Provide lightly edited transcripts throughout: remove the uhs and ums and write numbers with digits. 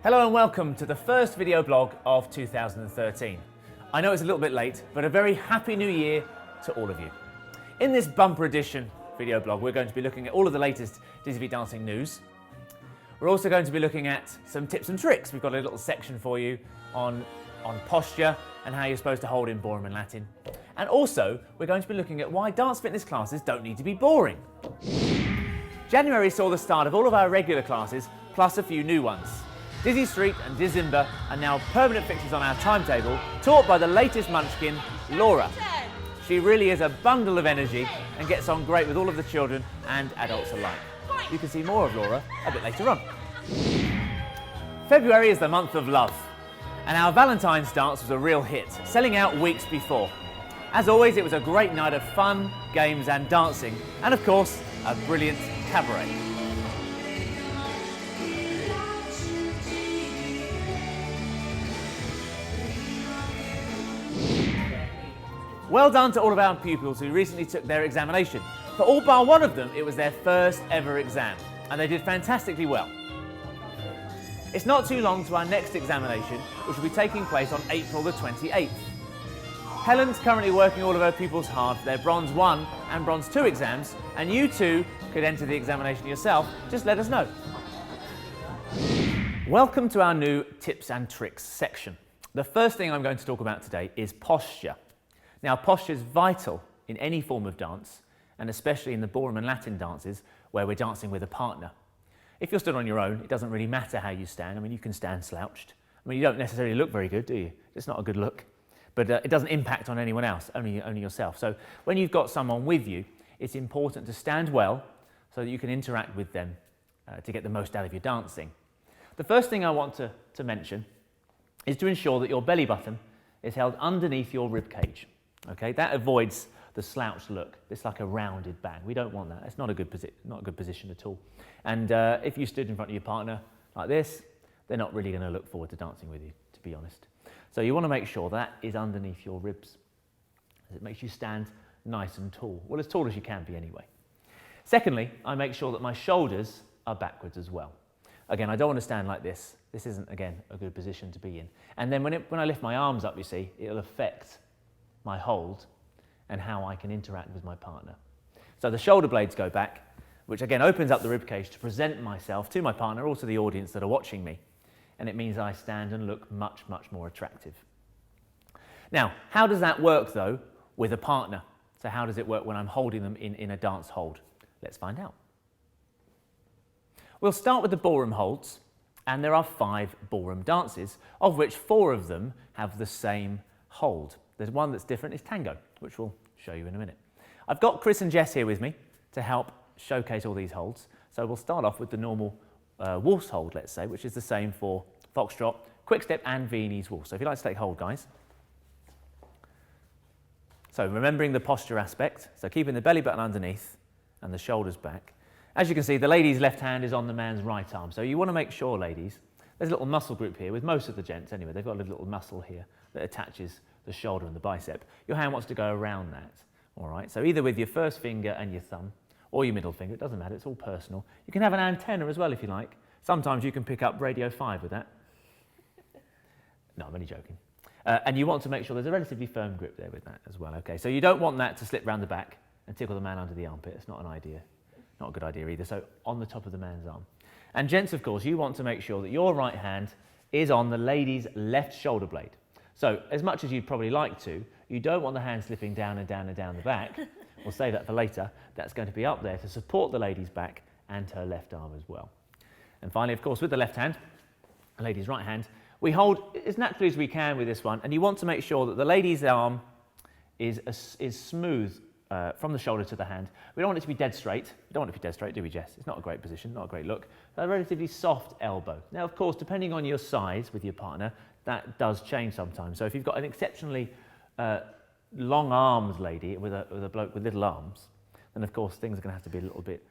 Hello and welcome to the first video blog of 2013. I know it's a little bit late, but a very happy new year to all of you. In this bumper edition video blog, we're going to be looking at all of the latest Dizzyfeet dancing news. We're also going to be looking at some tips and tricks. We've got a little section for you on posture and how you're supposed to hold in ballroom and Latin. And also, we're going to be looking at why dance fitness classes don't need to be boring. January saw the start of all of our regular classes, plus a few new ones. Dizzyfeet and DizZymba are now permanent fixtures on our timetable, taught by the latest munchkin, Laura. She really is a bundle of energy and gets on great with all of the children and adults alike. You can see more of Laura a bit later on. February is the month of love, and our Valentine's dance was a real hit, selling out weeks before. As always, it was a great night of fun, games and dancing, and of course, a brilliant cabaret. Well done to all of our pupils who recently took their examination. For all bar one of them, it was their first ever exam, and they did fantastically well. It's not too long to our next examination, which will be taking place on April the 28th. Helen's currently working all of her pupils hard for their Bronze 1 and Bronze 2 exams, and you too could enter the examination yourself. Just let us know. Welcome to our new tips and tricks section. The first thing I'm going to talk about today is posture. Now, posture is vital in any form of dance, and especially in the ballroom and Latin dances where we're dancing with a partner. If you're stood on your own, it doesn't really matter how you stand. I mean, you can stand slouched. I mean, you don't necessarily look very good, do you? It's not a good look. But it doesn't impact on anyone else, only yourself. So when you've got someone with you, it's important to stand well so that you can interact with them to get the most out of your dancing. The first thing I want to mention is to ensure that your belly button is held underneath your rib cage. Okay, that avoids the slouched look. It's like a rounded bag. We don't want that. It's not a good position at all. And if you stood in front of your partner like this, they're not really going to look forward to dancing with you, to be honest. So you want to make sure that is underneath your ribs. It makes you stand nice and tall. Well, as tall as you can be anyway. Secondly, I make sure that my shoulders are backwards as well. Again, I don't want to stand like this. This isn't, again, a good position to be in. And then when I lift my arms up, you see, it'll affect my hold and how I can interact with my partner. So the shoulder blades go back, which again opens up the ribcage to present myself to my partner, also the audience that are watching me. And it means I stand and look much, much more attractive. Now, how does that work though with a partner? So how does it work when I'm holding them in a dance hold? Let's find out. We'll start with the ballroom holds, and there are 5 ballroom dances, of which 4 of them have the same hold. There's one that's different, it's tango, which we'll show you in a minute. I've got Chris and Jess here with me to help showcase all these holds. So we'll start off with the normal waltz hold, let's say, which is the same for foxtrot, quick step and Viennese waltz. So if you'd like to take hold, guys. So remembering the posture aspect, so keeping the belly button underneath and the shoulders back. As you can see, the lady's left hand is on the man's right arm. So you want to make sure, ladies, there's a little muscle group here with most of the gents anyway. They've got a little muscle here that attaches the shoulder and the bicep. Your hand wants to go around that, all right? So either with your first finger and your thumb or your middle finger, it doesn't matter, it's all personal. You can have an antenna as well if you like. Sometimes you can pick up Radio 5 with that. No, I'm only joking. And you want to make sure there's a relatively firm grip there with that as well, okay? So you don't want that to slip round the back and tickle the man under the armpit. It's not an idea, not a good idea either. So on the top of the man's arm. And gents, of course, you want to make sure that your right hand is on the lady's left shoulder blade. So as much as you'd probably like to, you don't want the hand slipping down and down and down the back. We'll save that for later. That's going to be up there to support the lady's back and her left arm as well. And finally, of course, with the left hand, the lady's right hand, we hold as naturally as we can with this one, and you want to make sure that the lady's arm is smooth from the shoulder to the hand. We don't want it to be dead straight. We don't want it to be dead straight, do we, Jess? It's not a great position, not a great look. A relatively soft elbow. Now, of course, depending on your size with your partner, that does change sometimes. So if you've got an exceptionally long arms lady with a bloke with little arms, then of course things are going to have to be a little bit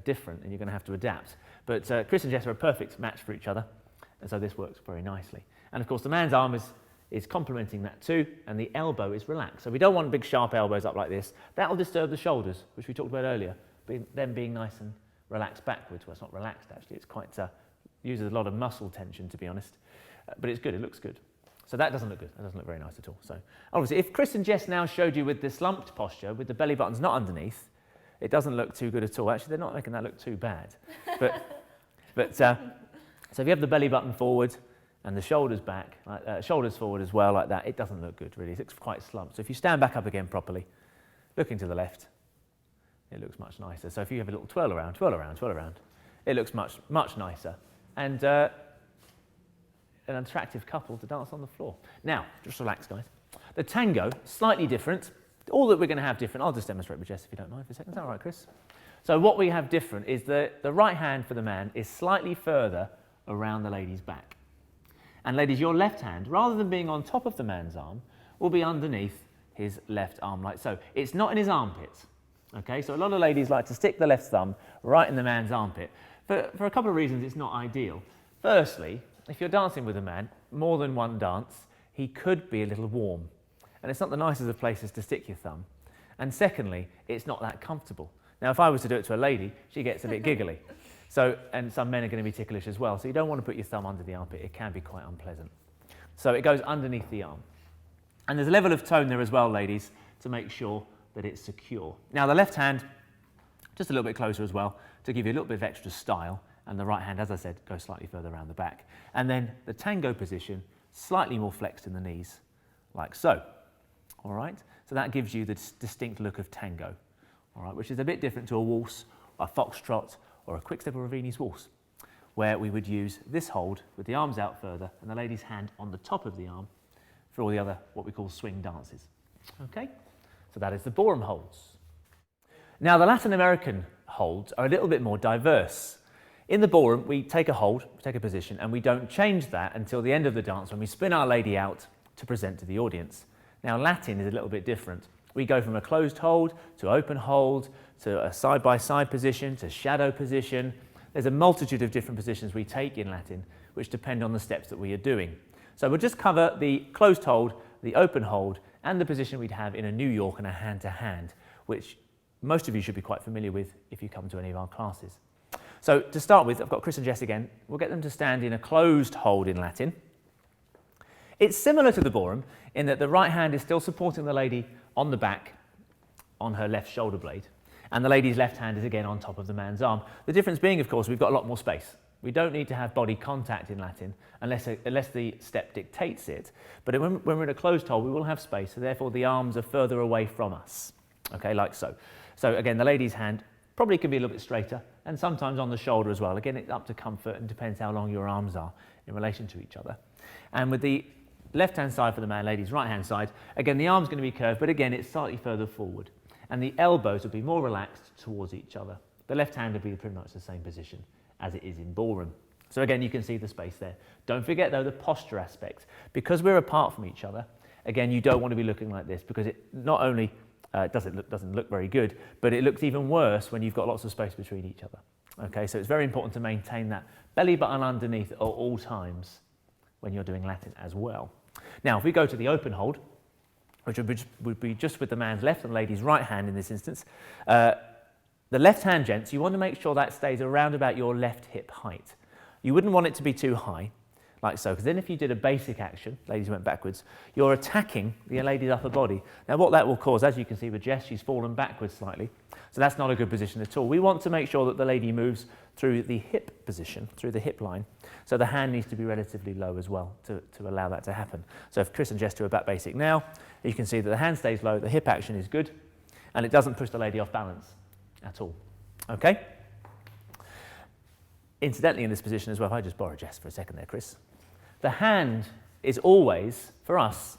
different, and you're going to have to adapt. But Chris and Jess are a perfect match for each other, and so this works very nicely. And of course the man's arm is complementing that too, and the elbow is relaxed. So we don't want big sharp elbows up like this. That will disturb the shoulders, which we talked about earlier, them being nice and relaxed backwards. Well, it's not relaxed actually, it's quite uses a lot of muscle tension, to be honest. But it's good, it looks good. So that doesn't look good, that doesn't look very nice at all. So obviously, if Chris and Jess now showed you with the slumped posture, with the belly buttons not underneath, it doesn't look too good at all. Actually, they're not making that look too bad. So if you have the belly button forward and the shoulders back, shoulders forward as well, like that, it doesn't look good, really. It looks quite slumped. So if you stand back up again properly, looking to the left, it looks much nicer. So if you have a little twirl around, it looks much, much nicer. And an attractive couple to dance on the floor. Now, just relax, guys. The tango, slightly different. All that we're going to have different, I'll just demonstrate with Jess if you don't mind for a second. Is that all right, Chris? So what we have different is the right hand for the man is slightly further around the lady's back. And ladies, your left hand, rather than being on top of the man's arm, will be underneath his left arm like so. It's not in his armpits. Okay, so a lot of ladies like to stick the left thumb right in the man's armpit. For a couple of reasons, it's not ideal. Firstly, if you're dancing with a man, more than one dance, he could be a little warm. And it's not the nicest of places to stick your thumb. And secondly, it's not that comfortable. Now, if I was to do it to a lady, she gets a bit giggly. And some men are going to be ticklish as well. So you don't want to put your thumb under the armpit. It can be quite unpleasant. So it goes underneath the arm. And there's a level of tone there as well, ladies, to make sure that it's secure. Now, the left hand, just a little bit closer as well, to give you a little bit of extra style. And the right hand, as I said, goes slightly further around the back. And then the tango position, slightly more flexed in the knees, like so. All right? So that gives you the distinct look of tango, all right, which is a bit different to a waltz, a foxtrot, or a quick step or a Viennese waltz, where we would use this hold with the arms out further and the lady's hand on the top of the arm for all the other, what we call swing dances. Okay? So that is the ballroom holds. Now, the Latin American holds are a little bit more diverse. In the ballroom, we take a hold, we take a position, and we don't change that until the end of the dance when we spin our lady out to present to the audience. Now, Latin is a little bit different. We go from a closed hold to open hold to a side-by-side position to shadow position. There's a multitude of different positions we take in Latin, which depend on the steps that we are doing. So we'll just cover the closed hold, the open hold, and the position we'd have in a New York and a hand-to-hand, which most of you should be quite familiar with if you come to any of our classes. So to start with, I've got Chris and Jess again. We'll get them to stand in a closed hold in Latin. It's similar to the ballroom in that the right hand is still supporting the lady on the back on her left shoulder blade, and the lady's left hand is again on top of the man's arm. The difference being, of course, we've got a lot more space. We don't need to have body contact in Latin unless the step dictates it. But when we're in a closed hold, we will have space, so therefore the arms are further away from us, okay, like so. So again, the lady's hand probably can be a little bit straighter, and sometimes on the shoulder as well. Again, it's up to comfort and depends how long your arms are in relation to each other. And with the left-hand side for the man, lady's right-hand side, again, the arm's going to be curved, but again, it's slightly further forward. And the elbows will be more relaxed towards each other. The left hand will be pretty much the same position as it is in ballroom. So again, you can see the space there. Don't forget, though, the posture aspect. Because we're apart from each other, again, you don't want to be looking like this because it not only doesn't look very good, but it looks even worse when you've got lots of space between each other. Okay, so it's very important to maintain that belly button underneath at all times when you're doing Latin as well. Now, if we go to the open hold, which would be just with the man's left and the lady's right hand in this instance, the left hand, gents, you want to make sure that stays around about your left hip height. You wouldn't want it to be too high, like so, because then if you did a basic action, ladies went backwards, you're attacking the lady's upper body. Now what that will cause, as you can see with Jess, she's fallen backwards slightly, so that's not a good position at all. We want to make sure that the lady moves through the hip position, through the hip line, so the hand needs to be relatively low as well to allow that to happen. So if Chris and Jess do a back basic now, you can see that the hand stays low, the hip action is good, and it doesn't push the lady off balance at all. Okay? Incidentally, in this position as well, if I just borrow Jess for a second there, Chris, the hand is always, for us,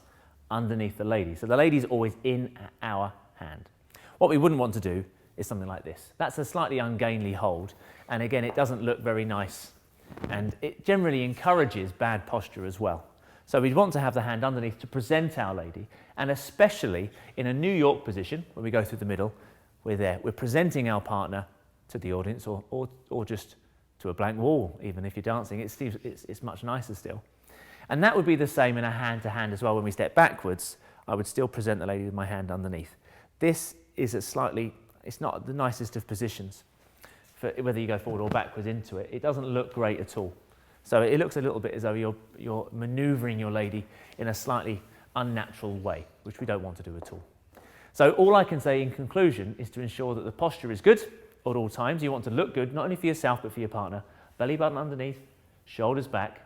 underneath the lady. So the lady's always in our hand. What we wouldn't want to do is something like this. That's a slightly ungainly hold, and again, it doesn't look very nice, and it generally encourages bad posture as well. So we'd want to have the hand underneath to present our lady, and especially in a New York position, when we go through the middle, we're there. We're presenting our partner to the audience, or just to a blank wall, even if you're dancing. It's much nicer still. And that would be the same in a hand-to-hand as well. When we step backwards, I would still present the lady with my hand underneath. This is it's not the nicest of positions, for whether you go forward or backwards into it. It doesn't look great at all. So it looks a little bit as though you're manoeuvring your lady in a slightly unnatural way, which we don't want to do at all. So all I can say in conclusion is to ensure that the posture is good at all times. You want to look good, not only for yourself but for your partner. Belly button underneath, shoulders back.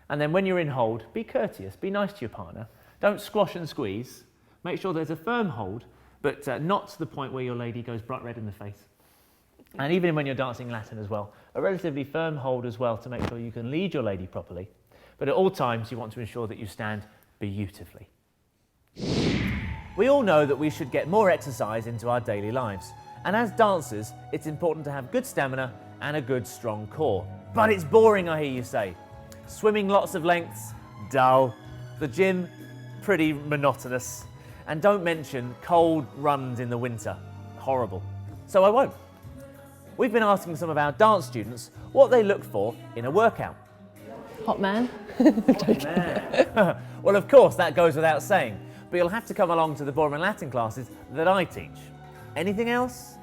And then when you're in hold, be courteous, be nice to your partner. Don't squash and squeeze. Make sure there's a firm hold, but not to the point where your lady goes bright red in the face. And even when you're dancing Latin as well, a relatively firm hold as well to make sure you can lead your lady properly. But at all times, you want to ensure that you stand beautifully. We all know that we should get more exercise into our daily lives. And as dancers, it's important to have good stamina and a good, strong core. But it's boring, I hear you say. Swimming lots of lengths, dull. The gym, pretty monotonous. And don't mention cold runs in the winter. Horrible. So I won't. We've been asking some of our dance students what they look for in a workout. Hot man. Hot man. Well, of course, that goes without saying, but you'll have to come along to the ballroom and Latin classes that I teach. Anything else?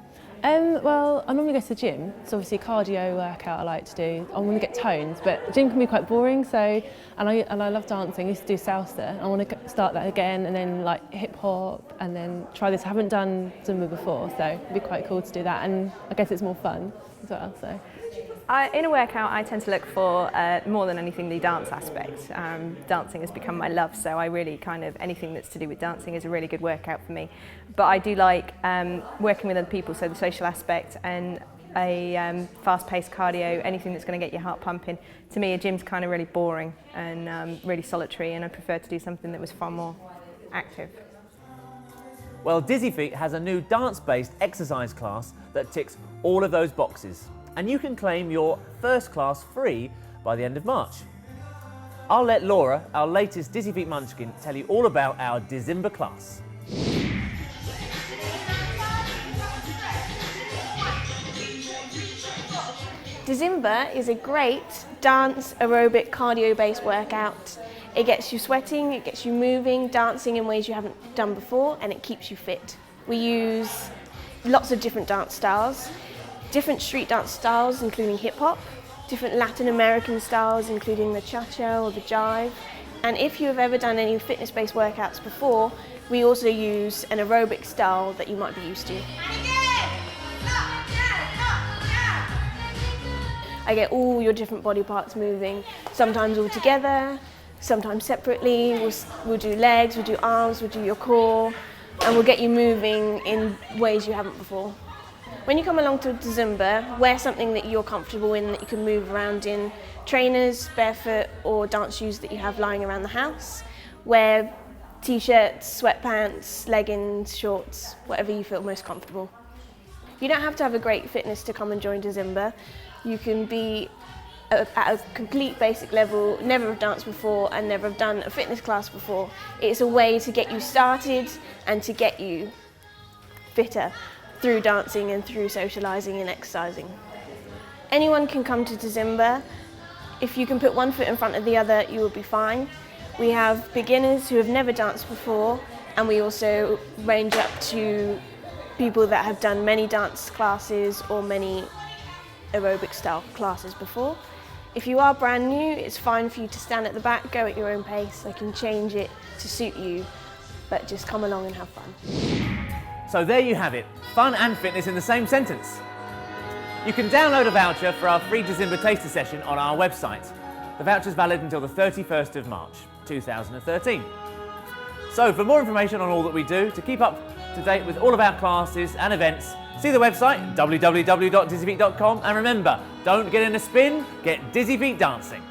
Well, I normally go to the gym. It's obviously a cardio workout I like to do. I want to get toned, but the gym can be quite boring. So, and I love dancing. I used to do salsa. I want to start that again, and then like hip hop, and then try this. I haven't done Zumba before, so it'd be quite cool to do that. And I guess it's more fun as well. So. In a workout, I tend to look for more than anything the dance aspect. Dancing has become my love, so I really anything that's to do with dancing is a really good workout for me. But I do like working with other people, so the social aspect and a fast-paced cardio, anything that's going to get your heart pumping. To me, a gym's kind of really boring and really solitary, and I prefer to do something that was far more active. Well, Dizzyfeet has a new dance-based exercise class that ticks all of those boxes. And you can claim your first class free by the end of March. I'll let Laura, our latest Dizzyfeet munchkin, tell you all about our DizZymba class. DizZymba is a great dance, aerobic, cardio-based workout. It gets you sweating, it gets you moving, dancing in ways you haven't done before, and it keeps you fit. We use lots of different dance styles. Different street dance styles, including hip-hop, different Latin American styles, including the cha-cha or the jive. And if you have ever done any fitness-based workouts before, we also use an aerobic style that you might be used to. I get all your different body parts moving, sometimes all together, sometimes separately. We'll do legs, we'll do arms, we'll do your core, and we'll get you moving in ways you haven't before. When you come along to DizZymba, wear something that you're comfortable in, that you can move around in. Trainers, barefoot, or dance shoes that you have lying around the house. Wear t-shirts, sweatpants, leggings, shorts, whatever you feel most comfortable. You don't have to have a great fitness to come and join DizZymba. You can be at a complete basic level, never have danced before and never have done a fitness class before. It's a way to get you started and to get you fitter through dancing and through socialising and exercising. Anyone can come to DizZymba. If you can put one foot in front of the other, you will be fine. We have beginners who have never danced before, and we also range up to people that have done many dance classes or many aerobic style classes before. If you are brand new, it's fine for you to stand at the back, go at your own pace. I can change it to suit you, but just come along and have fun. So there you have it, fun and fitness in the same sentence. You can download a voucher for our free DizZymba taster session on our website. The voucher is valid until the 31st of March, 2013. So for more information on all that we do, to keep up to date with all of our classes and events, see the website www.dizzyfeet.com, and remember, don't get in a spin, get Dizzyfeet dancing.